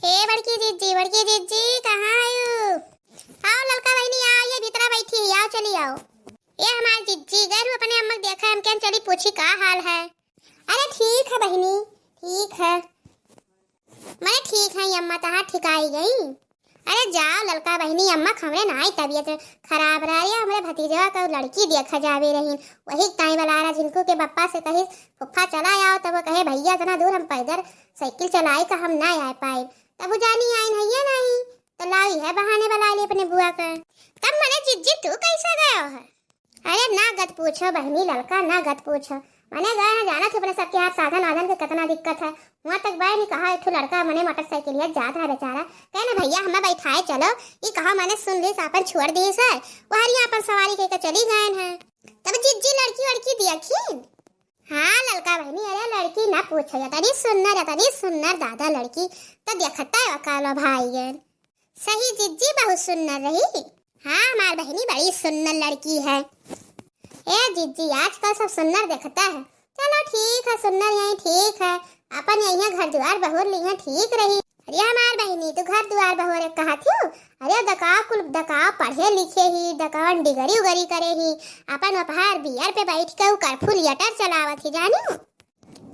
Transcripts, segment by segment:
बड़की जीजी कहाँ आयु? आओ ललका बहनी आओ, ये भीतरा बैठी है, आओ चली आओ। ये हमारी जीजी गए अपने अम्मा देखा हम क्या चली पूछी का हाल है। अरे ठीक है बहनी, ठीक है, मैं ठीक है अम्मा, तहाँ ठिकाई गई। अरे जाओ ललका बहनी, अम्मा खमरे ना आई तबीयत खराब रही है, हमारे भतीजा का लड़की देखा जावे रही, वही टाइम वाला रहा जिनको के पप्पा से कहे फुफ्फा चला आओ, तब वो कहे भैया इतना दूर हम पैदल साइकिल चलाई का हम ना आ पाए, तब वो जानी आई नहीं नहीं तो लाई है बहाने वाला ली अपने बुआ का। तब मैंने जिज्जी तू कैसा गया है? अरे ना गत पूछो बहनी ललका, ना गत पूछो, मैंने गए ना जाना थे अपने सबके हाथ साधन आधन के कितना दिक्कत है, वहाँ तक बाय नहीं कहा एक लड़का मैंने मोटरसाइकिल जाता है बेचारा, कहना भैया हमें बैठाए चलो, ये कहा मैंने सुन ली अपन छोड़ दी सर वहां अपन सवारी के चली गए हैं। तब जिज्जी लड़की देखी? हाँ ललका बहनी, अरे लड़की ना पूछो, तनी सुन्नर दादा लड़की तो देखता है कालो भाई गए सही, जिज्जी बहुत सुन्नर रही। हाँ हमार बहनी बड़ी सुन्नर लड़की है। ए जिज्जी आजकल सब सुन्नर देखता है, चलो ठीक है सुन्नर यही ठीक है, अपन यही घर द्वार बहुर ली है ठीक रही। अरे हमार बहनी तू घर द्वार बहुर कहा थी? अरे दकाव कुल दकाव पढ़े लिखे ही, दकावन डिगरी उगरी करे ही, अपन अपहार बियर पे बैठ के करफू लियटर चलावत ही जानी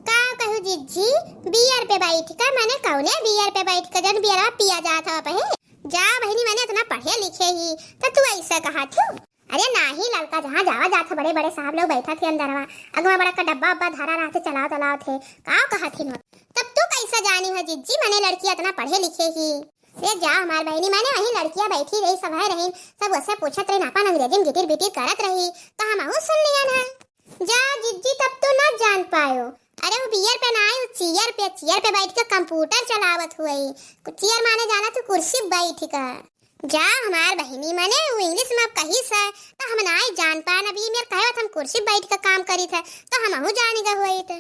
का कहू जिज्जी, बियर पे बैठ के मैंने कौने बियर पे बैठ के जन बियरा पिया जाता पहे जा बहनी, मैंने इतना पढ़े लिखे ही तो तू ऐसा कहा थी? अरे नाही ललका, जहाँ जावा जाता बड़े बड़े साहब लोग बैठा थे अंदरवा, अगवा बड़ा का डब्बा उब्बा धरा रहते चलाओ तलाओ थे का कहा थी न? तब तू कैसा जानी है जिज्जी मैंने लड़कियां इतना पढ़े लिखे ही? ये जा हमार बहनी, मैंने वही लड़कियां बैठी रही सब है रही, सब उससे पूछत रही अपन अंग्रेजी में गिटिर बिटिर करत रही तो हम सुन लिया ना। जा जिज्जी तब तो ना जान पायो, अरे वो बियर पे ना आई, चेयर पे बैठ के कंप्यूटर चलावत हुई, चेयर माने जाना तो कुर्सी बैठ का। जा हमार बहनी मैंने वो इंग्लिश में कही सा तो हम ना जान पान, अभी मेरे कहे हम कुर्सी बैठ के काम करी थे तो हम जाने का हुई थे।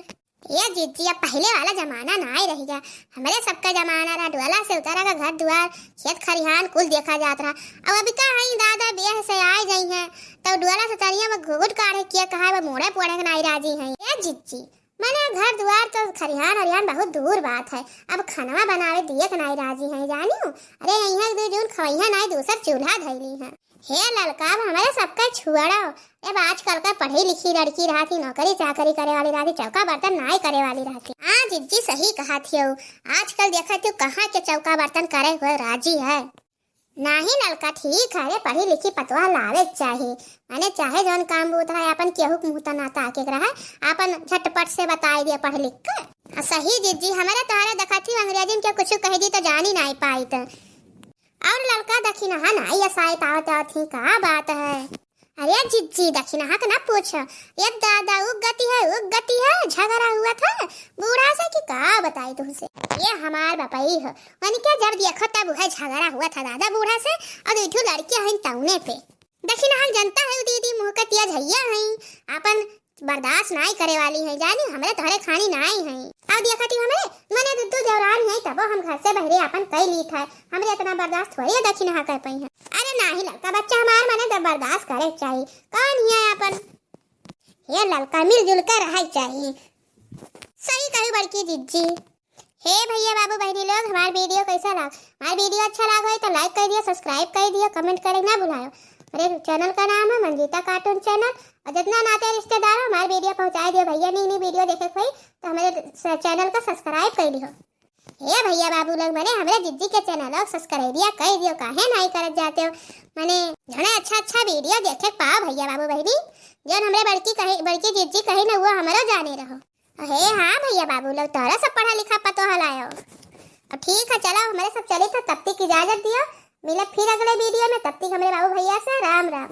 ये जिज्जी अब पहले वाला जमाना ना ही रह गया, हमारे सबका जमाना रहा, डोला से उतारा का घर द्वार खेत खरिहान कुल देखा जाता रहा। अब अभी का है दादा बेह से आए गई हैं तो डोला से तरिया में घुघुट काढ़े किया कहा वो मोड़े पोड़े नहीं राजी हैं। ये जिज्जी मैंने घर द्वार तो खरिहान हरियान बहुत दूर बात है, अब खाना बनावे दिए के नहीं राजी हैं जानियो, अरे यहाँ दो जून खवैया नहीं दूसर चूल्हा धैली है। हे ललका हमारे सबका छुआड़ो, अब आजकल का पढ़ी लिखी लड़की रहती, नौकरी चाकरी करे वाली रहती, चौका बर्तन नहीं करे वाली रहती। हाँ जिज्जी सही कहा थी, आजकल देखा तू कहाँ के चौका बर्तन करे हुए राजी है। नहीं ललका ठीक है, पढ़ी लिखी पतवा लावे चाहिए, मैंने चाहे जौन काम बूता है अपन केहू मुँह तना के रहा अपन झटपट से बताई दिया पढ़ लिख कर। सही जिज्जी हमारे तुम्हारे देखा थी अंग्रेजी में क्या कुछ कह दी तो जानी नहीं पाई तो, और लड़का दखी नहा नहीं असाई तावत थी का बात है। अरे जिज्जी दखी नहा का ना पूछो, ये दादा उग गति है झगड़ा हुआ था बूढ़ा से कि का बताई तुमसे, ये हमार बपाई है मैंने क्या जब देखो तब है झगड़ा हुआ था दादा बूढ़ा से, और इठू लड़की है तौने पे दखी नहा जनता है दीदी मुँह का तिया झैया है, अपन बर्दाश्त नहीं करे वाली है जानी, हमारे तोहरे खानी नहीं है। अब देखा थी हमें मैंने दुद्दू जवरान है तब हम घर से बहरे अपन कई ली था, हमें इतना बर्दाश्त थोड़ी दक्षिण नहा कर पाई है। अरे नाही लड़का बच्चा हमार मैंने बर्दाश्त करे चाहिए, कौन है अपन ये लड़का मिलजुल कर रह चाहिए। सही कही बड़की जिज्जी। हे भैया बाबू बहनी लोग हमारे वीडियो कैसा लगा, हमारा वीडियो अच्छा लगा तो लाइक कर दियो, सब्सक्राइब कर दियो, कमेंट करे ना भुलाओ। मेरे चैनल का नाम है मंजीता कार्टून चैनल, और जितना नाते रिश्तेदार हो हमारे वीडियो पहुंचाए दियो भैया, नहीं वीडियो देखे कोई तो हमारे चैनल का सब्सक्राइब कर दियो। ये भैया बाबू लोग मैंने हमारे जिज्जी के चैनल को सब्सक्राइब कर दियो, काहे नहीं करत जाते हो, मैंने घना अच्छा वीडियो देखे पाओ भैया बाबू बहनी, जो हमारे बड़की जिज्जी कही ना वो हमारो जाने रहो। हे हाँ भैया बाबू लोग तोरा सब पढ़ा लिखा पतो हलायो। अब ठीक है चलो हमारे सब चले तो तब तक इजाजत दियो, मिले फिर अगले वीडियो में, तब तक हमारे बाबू भैया से राम राम।